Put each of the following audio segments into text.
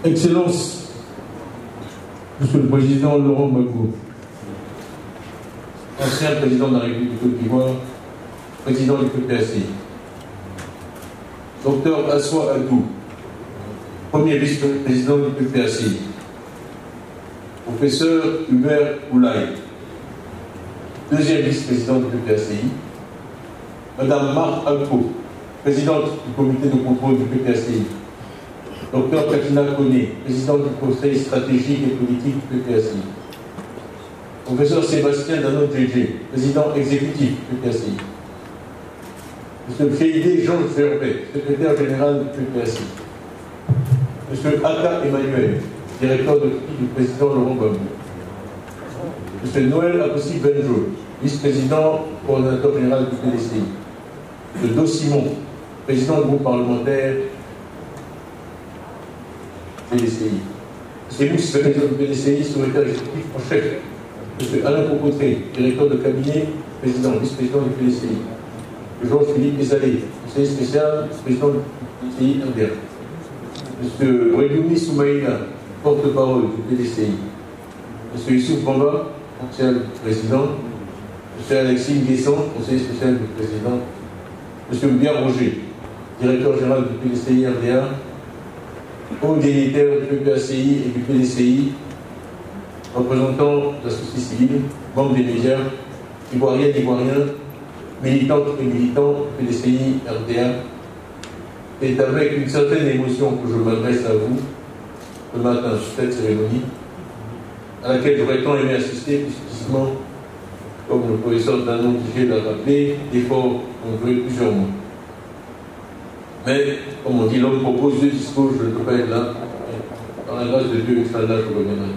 Excellence, Monsieur le Président Laurent Gbagbo, ancien président de la République de Côte d'Ivoire, président du PPACI, Dr Assoua Adou, premier vice-président du PPACI, Professeur Hubert Oulaye, deuxième vice-président du PPACI, Madame Marthe Alpo, présidente du comité de contrôle du PPACI, Dr Katina Koné, président du conseil stratégique et politique du PPACI, Professeur Sébastien Dano-Djé, président exécutif du PPACI, Monsieur Féidé Jean Gerbet, secrétaire général du PPACI, Monsieur Aka Emmanuel, directeur de du président Laurent Gbagbo, Monsieur Noël Apossi Benjo, vice-président coordinateur général du PDCI, M. Do Simon, président du groupe parlementaire PDCI, M. Mousse, secrétaire du PDCI, secrétaire exécutif en chef, M. Alain Cocotré, directeur de cabinet, président, vice-président du PDCI, M. Georges-Philippe Desalé, conseiller spécial, président du PDCI RDA, M. Ouedoumi Soumaïla, porte-parole du PDCI, M. Youssouf Bamba, ancien président, M. Alexis Nguessan, conseiller spécial du président, M. Mbia Roger, directeur général du PDCI RDA, haut dignitaire du PPACI et du PDCI, représentants de la société civile, membres des médias, ivoiriens, militantes et militants du PDCI RDA. C'est avec une certaine émotion que je m'adresse à vous ce matin sur cette cérémonie, à laquelle j'aurais tant aimé assister, puisqu'effectivement, comme le professeur Dano-Djé l'a rappelé, l'effort ont duré plusieurs mois. Mais, comme on dit, l'homme propose, Dieu dispose, je ne peux pas être là. Dans la grâce de Dieu, Inch'Allah, je reviendrai.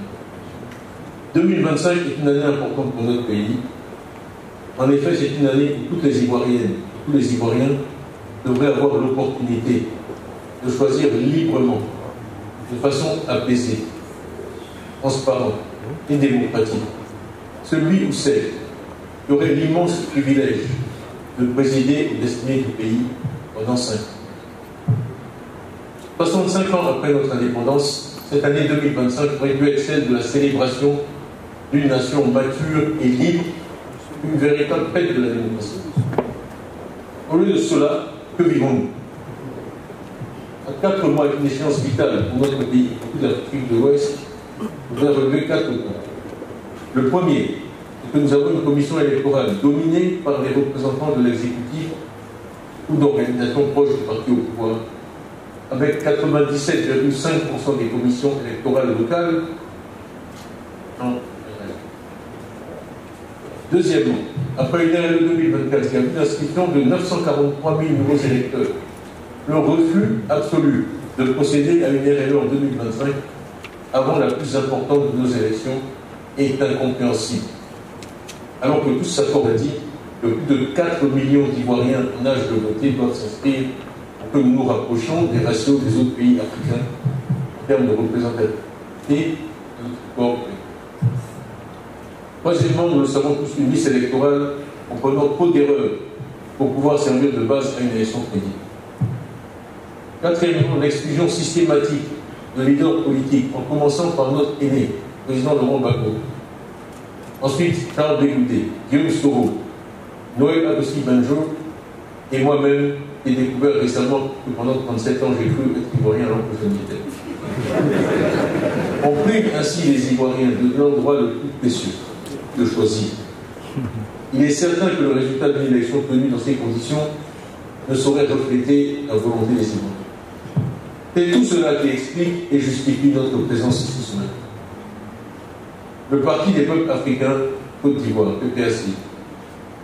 2025 est une année importante pour notre pays. En effet, c'est une année où toutes les Ivoiriennes, tous les Ivoiriens devraient avoir l'opportunité de choisir librement, de façon apaisée, transparente et démocratique, celui ou celle qui aurait l'immense privilège de présider aux destinées du pays pendant 5 ans. 65 ans après notre indépendance, cette année 2025 aurait dû être celle de la célébration d'une nation mature et libre, une véritable fête de la démocratie. Au lieu de cela, que vivons-nous? À 4 mois d'une échéance vitale pour notre pays, pour toute l'Afrique de l'Ouest, je voudrais relever 4 points. Le premier, c'est que nous avons une commission électorale dominée par des représentants de l'exécutif ou d'organisations proches du parti au pouvoir, avec 97,5% des commissions électorales locales en RL. Deuxièmement, après une RL 2024, il y a eu l'inscription de 943 000 nouveaux électeurs. Le refus absolu de procéder à une RL en 2025 avant la plus importante de nos élections est incompréhensible. Alors que tous s'accordent à dire que plus de 4 millions d'Ivoiriens en âge de voter doivent s'inscrire pour que nous nous rapprochions des ratios des autres pays africains en termes de représentativité de notre corps. Troisièmement, nous le savons tous, une liste électorale en prenant trop d'erreurs pour pouvoir servir de base à une élection crédible. Quatrièmement, l'exclusion systématique de leaders politiques, en commençant par notre aîné, le président Laurent Gbagbo. Ensuite, Charles Bégoudé, Guillaume Soro, Noël Apossi Benjo et moi-même, j'ai découvert récemment que pendant 37 ans, j'ai cru être ivoirien alors que je ne l'étais pas. On prive ainsi les Ivoiriens de leur droit le plus précieux, de choisir. Il est certain que le résultat d'une élection tenue dans ces conditions ne saurait refléter la volonté des Ivoiriens. C'est tout cela qui explique et justifie notre présence ici ce matin. Le Parti des peuples africains, Côte d'Ivoire, PPACI,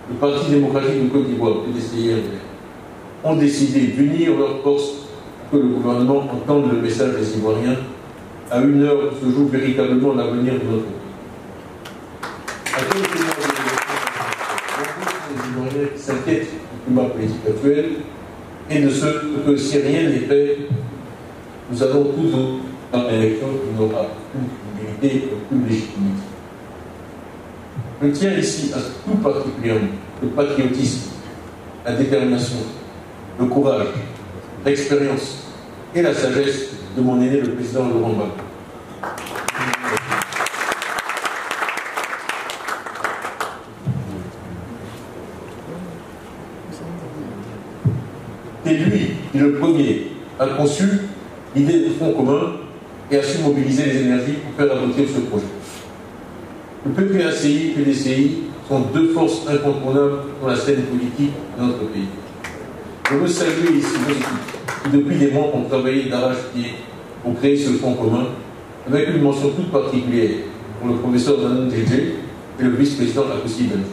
le Parti démocratique de Côte d'Ivoire, PDCI, ont décidé d'unir leurs forces pour que le gouvernement entende le message des Ivoiriens à une heure où se joue véritablement l'avenir de notre pays. À quelques mois de l'élection, les Ivoiriens qui s'inquiètent du climat politique actuel et de ce que si rien n'est fait, nous allons tous par l'élection qui n'aura plus d'utilité et plus légitimité. Je tiens ici à tout particulièrement le patriotisme, la détermination, le courage, l'expérience et la sagesse de mon aîné, le président Laurent Gbagbo. C'est lui qui, le premier, a conçu l'idée du Front commun et a su mobiliser les énergies pour faire aboutir ce projet. Le PPACI et le PDCI sont deux forces incontournables dans la scène politique de notre pays. Je veux saluer ici nos équipes qui, depuis des mois, ont travaillé d'arrache-pied pour créer ce Front commun, avec une mention toute particulière pour le professeur Manon Djedje et le vice-président Akossi Benjou.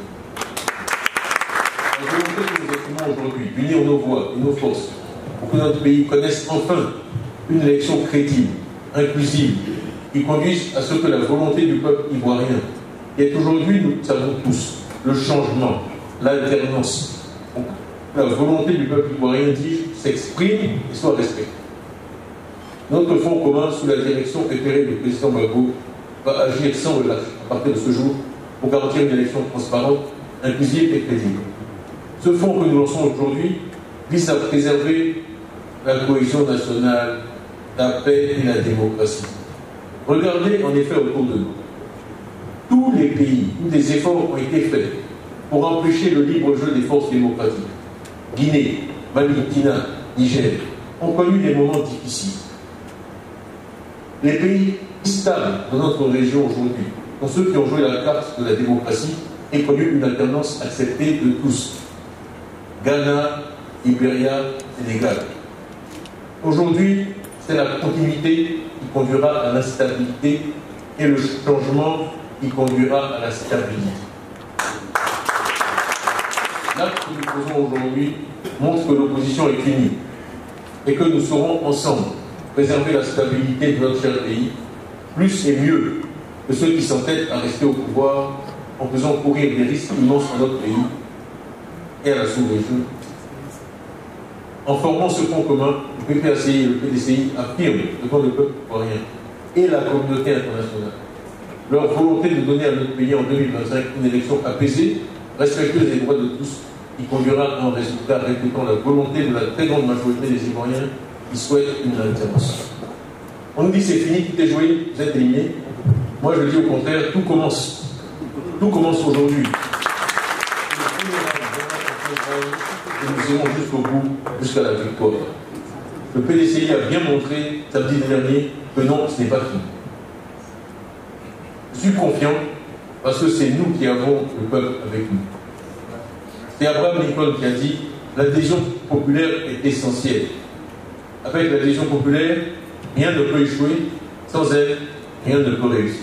La volonté que nous exprimons aujourd'hui d'unir nos voix et nos forces pour que notre pays connaisse enfin une élection crédible, inclusive, qui conduise à ce que la volonté du peuple ivoirien, qui est aujourd'hui, nous le savons tous, le changement, l'alternance, la volonté du peuple ivoirien, dis-je, s'exprime et soit respectée. Notre Front commun, sous la direction éclairée du président Gbagbo, va agir sans relâche à partir de ce jour pour garantir une élection transparente, inclusive et crédible. Ce fonds que nous lançons aujourd'hui vise à préserver la cohésion nationale, la paix et la démocratie. Regardez en effet autour de nous. Tous les pays où des efforts ont été faits pour empêcher le libre jeu des forces démocratiques, Guinée, Mali, Burkina, Niger, ont connu des moments difficiles. Les pays stables de notre région aujourd'hui sont ceux qui ont joué la carte de la démocratie et connu une alternance acceptée de tous. Ghana, Libéria, Sénégal. Aujourd'hui, c'est la continuité qui conduira à l'instabilité et le changement qui conduira à la stabilité. L'acte que nous posons aujourd'hui montre que l'opposition est unie et que nous saurons ensemble préserver la stabilité de notre cher pays, plus et mieux que ceux qui s'entêtent à rester au pouvoir en faisant courir des risques immenses à notre pays et à la sous-région. En formant ce fonds commun, le PPACI et le PDCI affirment devant le peuple ivoirien et la communauté internationale leur volonté de donner à notre pays en 2025 une élection apaisée, respectueuse des droits de tous, qui conduira à un résultat reflétant la volonté de la très grande majorité des Ivoiriens qui souhaitent une alternance. On nous dit c'est fini, tout est joué, vous êtes éliminés. Moi je dis au contraire, tout commence. Tout commence aujourd'hui. Et nous irons jusqu'au bout, jusqu'à la victoire. Le PDCI a bien montré samedi dernier que non, ce n'est pas fini. Je suis confiant parce que c'est nous qui avons le peuple avec nous. C'est Abraham Lincoln qui a dit l'adhésion populaire est essentielle. Avec l'adhésion populaire, rien ne peut échouer, sans elle, rien ne peut réussir.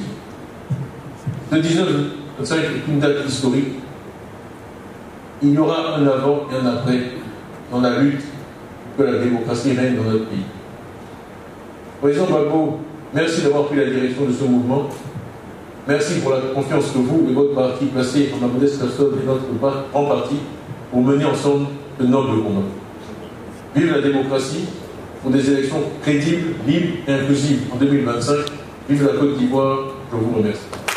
Le 19-25 est une date historique. Il y aura un avant et un après dans la lutte pour que la démocratie règne dans notre pays. Président Gbagbo, merci d'avoir pris la direction de ce mouvement. Merci pour la confiance que vous et votre parti placez en ma modeste personne et notre grand parti pour mener ensemble de nobles combats. Vive la démocratie pour des élections crédibles, libres et inclusives en 2025. Vive la Côte d'Ivoire. Je vous remercie.